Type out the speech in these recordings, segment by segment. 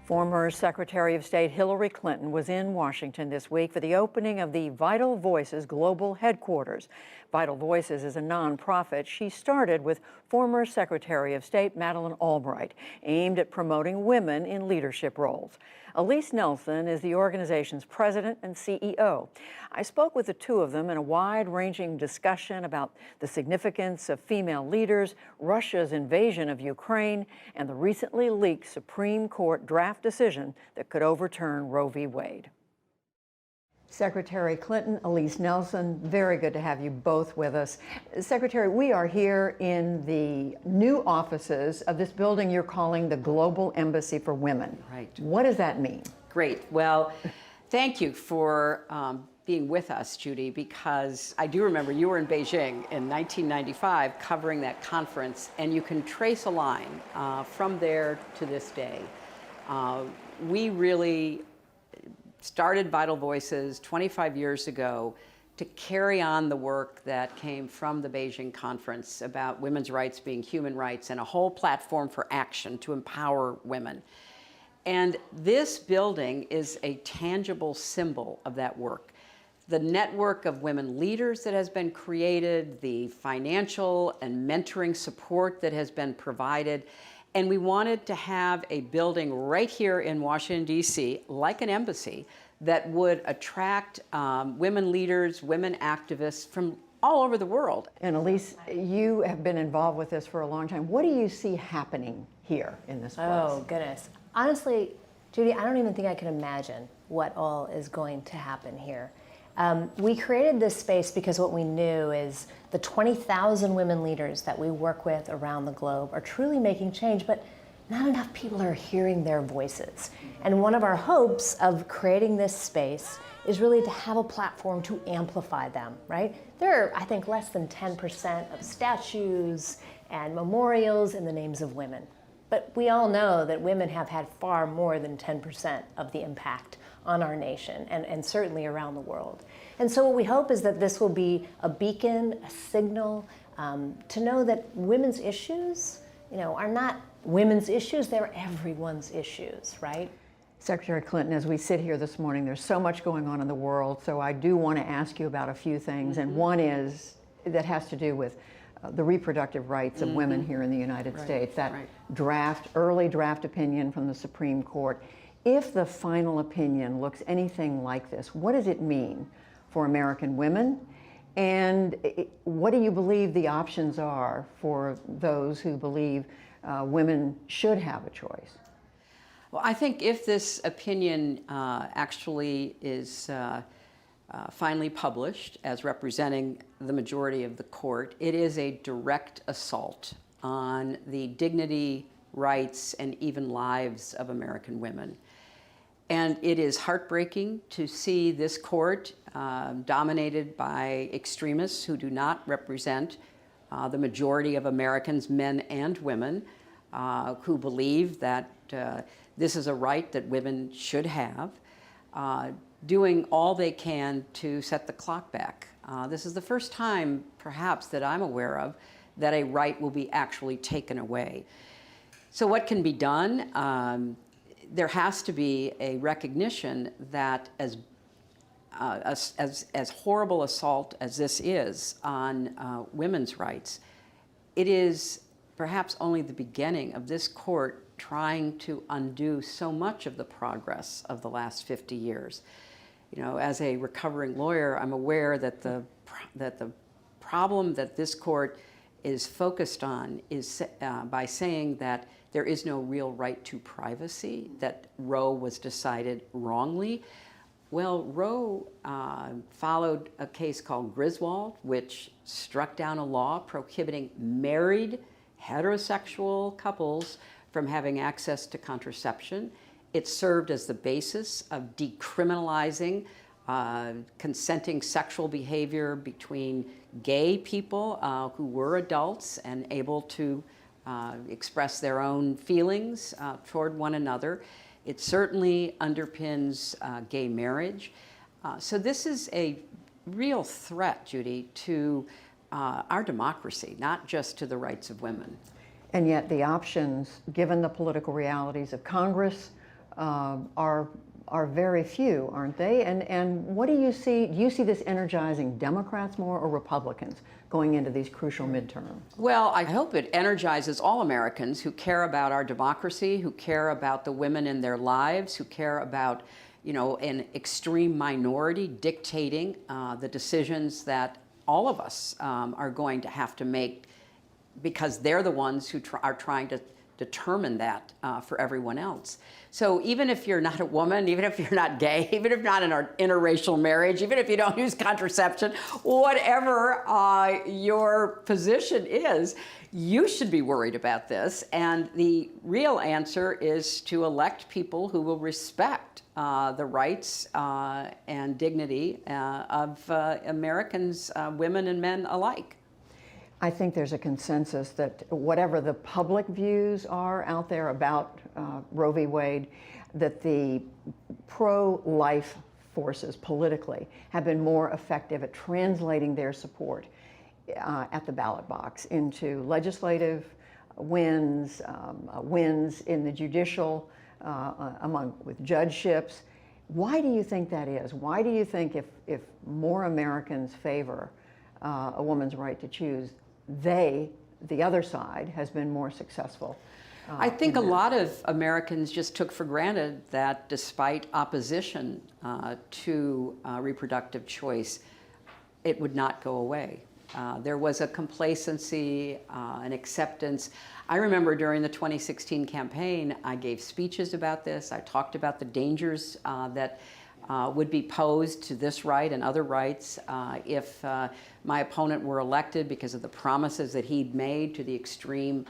Former Secretary of State Hillary Clinton was in Washington this week for the opening of the Vital Voices Global Headquarters. Vital Voices is a nonprofit she started with former Secretary of State Madeleine Albright, aimed at promoting women in leadership roles. Elise Nelson is the organization's president and CEO. I spoke with the two of them in a wide-ranging discussion about the significance of female leaders, Russia's invasion of Ukraine, and the recently leaked Supreme Court draft decision that could overturn Roe v. Wade. Secretary Clinton, Elise Nelson, very good to have you both with us. Secretary, we are here in the new offices of this building you're calling the Global Embassy for Women. Right. What does that mean? Great. Well, thank you for being with us, Judy, because I do remember you were in Beijing in 1995 covering that conference, and you can trace a line from there to this day. We really started Vital Voices 25 years ago to carry on the work that came from the Beijing conference about women's rights being human rights and a whole platform for action to empower women. And this building is a tangible symbol of that work. The network of women leaders that has been created, the financial and mentoring support that has been provided, and we wanted to have a building right here in Washington, D.C., like an embassy, that would attract women leaders, women activists from all over the world. And Elise, you have been involved with this for a long time. What do you see happening here in this place? Oh, goodness. Honestly, Judy, I don't even think I can imagine what all is going to happen here. We created this space because what we knew is the 20,000 women leaders that we work with around the globe are truly making change, but not enough people are hearing their voices. And one of our hopes of creating this space is really to have a platform to amplify them, right? There are, I think, less than 10% of statues and memorials in the names of women. But we all know that women have had far more than 10% of the impact on our nation and certainly around the world. And so what we hope is that this will be a beacon, a signal to know that women's issues, are not women's issues, they're everyone's issues, right? Secretary Clinton, as we sit here this morning, there's so much going on in the world, so I do want to ask you about a few things, and one is that has to do with the reproductive rights of women here in the United States. That early draft opinion from the Supreme Court. If the final opinion looks anything like this, what does it mean for American women? And what do you believe the options are for those who believe women should have a choice? Well, I think if this opinion actually is finally published as representing the majority of the court, it is a direct assault on the dignity, rights, and even lives of American women. And it is heartbreaking to see this court dominated by extremists who do not represent the majority of Americans, men and women, who believe that this is a right that women should have, doing all they can to set the clock back. This is the first time, perhaps, that I'm aware of that a right will be actually taken away. So what can be done? There has to be a recognition that as horrible assault as this is on women's rights, it is perhaps only the beginning of this court trying to undo so much of the progress of the last 50 years. As a recovering lawyer, I'm aware that the problem that this court is focused on is by saying that there is no real right to privacy, that Roe was decided wrongly. Well, Roe followed a case called Griswold, which struck down a law prohibiting married heterosexual couples from having access to contraception. It served as the basis of decriminalizing consenting sexual behavior between gay people who were adults and able to express their own feelings toward one another. It certainly underpins gay marriage. So this is a real threat, Judy, to our democracy, not just to the rights of women. And yet the options, given the political realities of Congress, are very few, aren't they? And what do you see? Do you see this energizing Democrats more or Republicans going into these crucial midterms? Well, I hope it energizes all Americans who care about our democracy, who care about the women in their lives, who care about, an extreme minority dictating the decisions that all of us are going to have to make, because they're the ones who are trying to determine that for everyone else. So even if you're not a woman, even if you're not gay, even if not in an interracial marriage, even if you don't use contraception, whatever your position is, you should be worried about this. And the real answer is to elect people who will respect the rights and dignity of Americans, women and men alike. I think there's a consensus that whatever the public views are out there about Roe v. Wade, that the pro-life forces politically have been more effective at translating their support at the ballot box into legislative wins, wins in the judicial, with judgeships. Why do you think that is? Why do you think if more Americans favor a woman's right to choose, the other side, has been more successful? I think a lot of Americans just took for granted that despite opposition to reproductive choice, it would not go away. There was a complacency, an acceptance. I remember during the 2016 campaign, I gave speeches about this. I talked about the dangers that would be posed to this right and other rights if my opponent were elected, because of the promises that he'd made to the extreme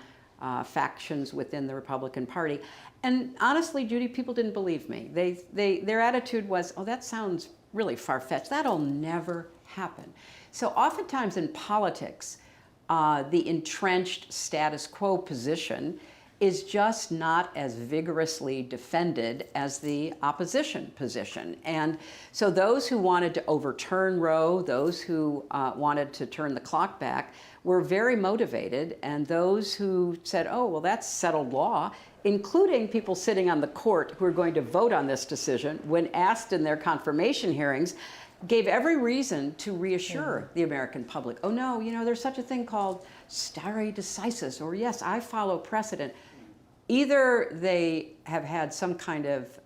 factions within the Republican Party. And honestly, Judy, people didn't believe me. Their attitude was, oh, that sounds really far-fetched. That'll never happen. So oftentimes in politics, the entrenched status quo position is just not as vigorously defended as the opposition position. And so those who wanted to overturn Roe, those who wanted to turn the clock back, were very motivated. And those who said, oh, well, that's settled law, including people sitting on the court who are going to vote on this decision, when asked in their confirmation hearings, gave every reason to reassure the American public. Oh no, there's such a thing called stare decisis, or yes, I follow precedent. Either they have had some kind of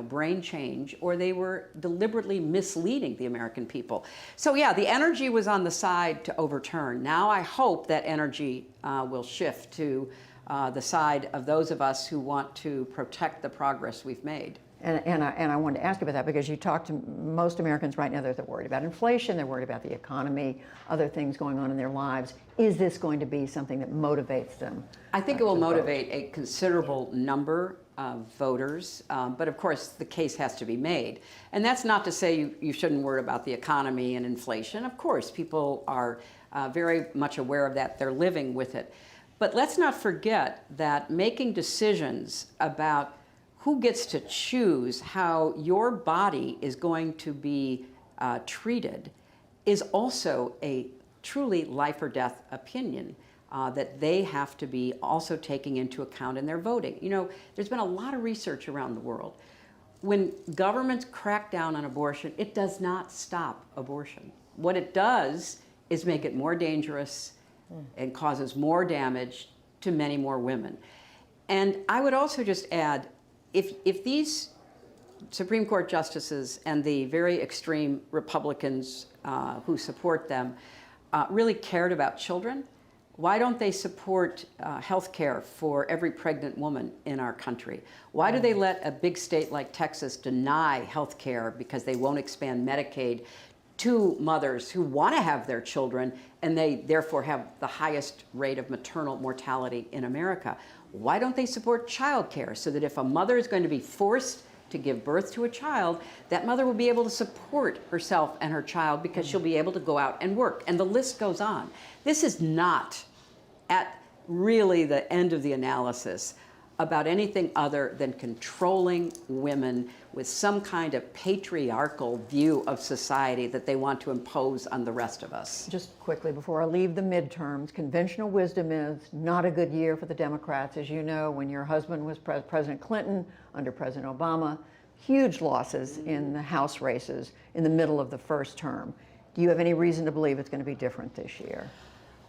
brain change, or they were deliberately misleading the American people. So yeah, the energy was on the side to overturn. Now I hope that energy will shift to the side of those of us who want to protect the progress we've made. And I wanted to ask about that, because you talk to most Americans right now, they're worried about inflation, they're worried about the economy, other things going on in their lives. Is this going to be something that motivates them? I think it will motivate a considerable number of voters, but of course the case has to be made. And that's not to say you shouldn't worry about the economy and inflation. Of course, people are very much aware of that. They're living with it. But let's not forget that making decisions about who gets to choose how your body is going to be treated is also a truly life or death opinion that they have to be also taking into account in their voting. There's been a lot of research around the world. When governments crack down on abortion, it does not stop abortion. What it does is make it more dangerous and causes more damage to many more women. And I would also just add, if these Supreme Court justices and the very extreme Republicans who support them really cared about children, why don't they support health care for every pregnant woman in our country? Why do they let a big state like Texas deny health care because they won't expand Medicaid to mothers who want to have their children, and they therefore have the highest rate of maternal mortality in America? Why don't they support child care, so that if a mother is going to be forced to give birth to a child, that mother will be able to support herself and her child because she'll be able to go out and work? And the list goes on. This is not, at really the end of the analysis, about anything other than controlling women with some kind of patriarchal view of society that they want to impose on the rest of us. Just quickly, before I leave the midterms, conventional wisdom is not a good year for the Democrats. As you know, when your husband was President Clinton, under President Obama, huge losses in the House races in the middle of the first term. Do you have any reason to believe it's going to be different this year?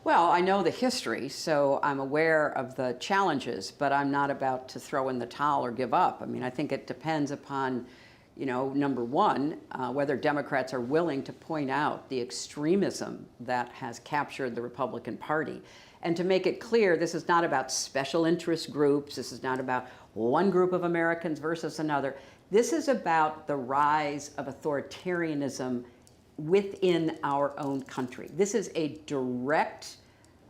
Well, I know the history, so I'm aware of the challenges, but I'm not about to throw in the towel or give up. I mean, I think it depends upon, number one, whether Democrats are willing to point out the extremism that has captured the Republican Party. And to make it clear, this is not about special interest groups. This is not about one group of Americans versus another. This is about the rise of authoritarianism within our own country. This is a direct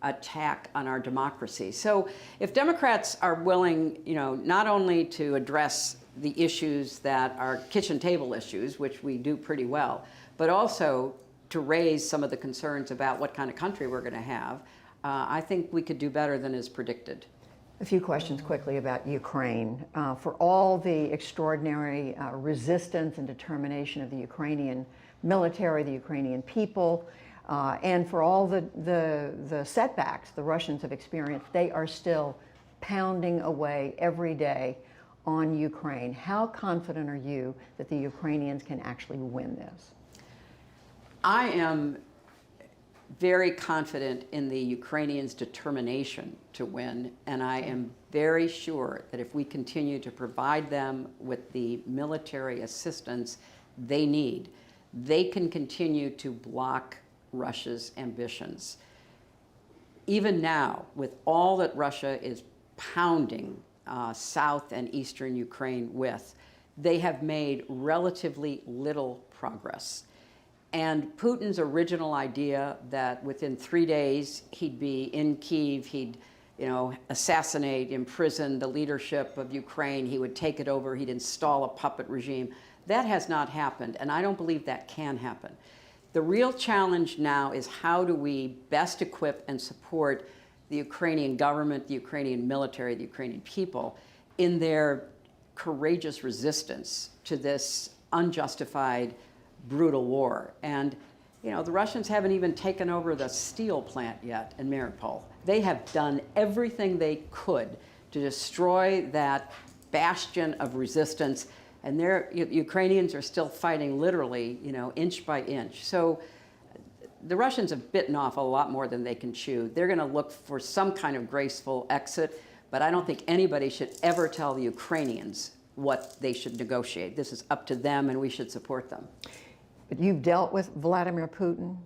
attack on our democracy. So if Democrats are willing, not only to address the issues that are kitchen table issues, which we do pretty well, but also to raise some of the concerns about what kind of country we're going to have, I think we could do better than is predicted. A few questions quickly about Ukraine. For all the extraordinary resistance and determination of the Ukrainian military, the Ukrainian people, and for all the setbacks the Russians have experienced, they are still pounding away every day on Ukraine. How confident are you that the Ukrainians can actually win this? I am very confident in the Ukrainians' determination to win, and I am very sure that if we continue to provide them with the military assistance they need, they can continue to block Russia's ambitions. Even now, with all that Russia is pounding south and eastern Ukraine with, they have made relatively little progress. And Putin's original idea that within 3 days he'd be in Kyiv, he'd assassinate, imprison the leadership of Ukraine, he would take it over, he'd install a puppet regime, that has not happened, and I don't believe that can happen. The real challenge now is how do we best equip and support the Ukrainian government, the Ukrainian military, the Ukrainian people in their courageous resistance to this unjustified, brutal war. And the Russians haven't even taken over the steel plant yet in Mariupol. They have done everything they could to destroy that bastion of resistance. And Ukrainians are still fighting literally, inch by inch. So the Russians have bitten off a lot more than they can chew. They're going to look for some kind of graceful exit, but I don't think anybody should ever tell the Ukrainians what they should negotiate. This is up to them, and we should support them. But you've dealt with Vladimir Putin.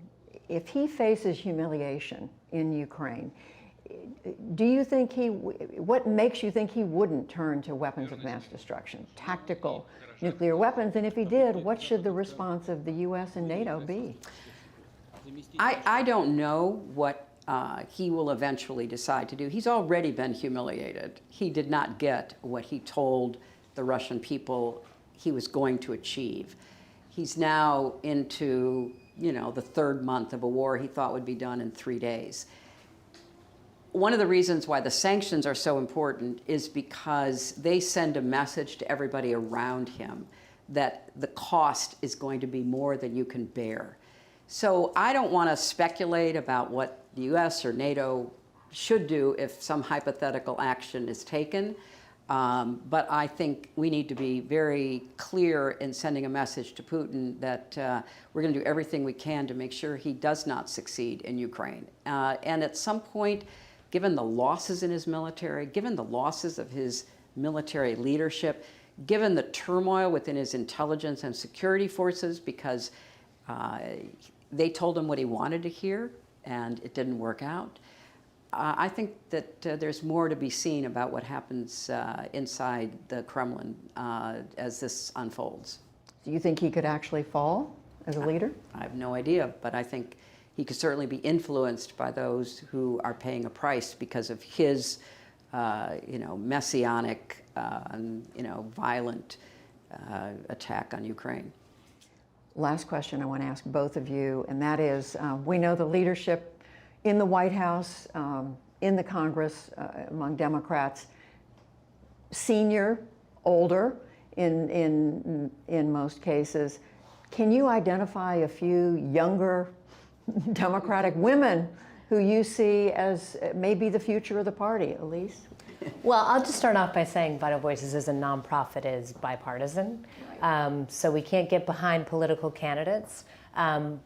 If he faces humiliation in Ukraine, do you think what makes you think he wouldn't turn to weapons of mass destruction, tactical nuclear weapons? And if he did, what should the response of the U.S. and NATO be? I don't know what he will eventually decide to do. He's already been humiliated. He did not get what he told the Russian people he was going to achieve. He's now into, the third month of a war he thought would be done in 3 days. One of the reasons why the sanctions are so important is because they send a message to everybody around him that the cost is going to be more than you can bear. So I don't want to speculate about what the US or NATO should do if some hypothetical action is taken. But I think we need to be very clear in sending a message to Putin that we're going to do everything we can to make sure he does not succeed in Ukraine. And at some point, given the losses in his military, given the losses of his military leadership, given the turmoil within his intelligence and security forces, because they told him what he wanted to hear and it didn't work out, I think that there's more to be seen about what happens inside the Kremlin as this unfolds. Do you think he could actually fall as a leader? I have no idea, but I think he could certainly be influenced by those who are paying a price because of his, messianic, violent attack on Ukraine. Last question I want to ask both of you, and that is, we know the leadership in the White House, in the Congress, among Democrats, senior, older in most cases. Can you identify a few younger Democratic women who you see as maybe the future of the party, Elise? Well, I'll just start off by saying Vital Voices as a nonprofit is bipartisan. So we can't get behind political candidates,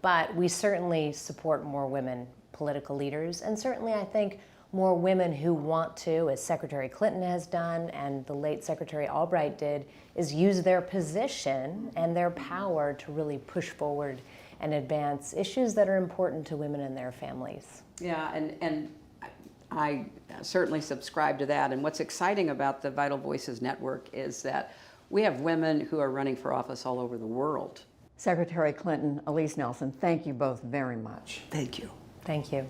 but we certainly support more women political leaders, and certainly I think more women who want to, as Secretary Clinton has done and the late Secretary Albright did, is use their position and their power to really push forward and advance issues that are important to women and their families. Yeah, and I certainly subscribe to that. And what's exciting about the Vital Voices Network is that we have women who are running for office all over the world. Secretary Clinton, Elise Nelson, thank you both very much. Thank you. Thank you.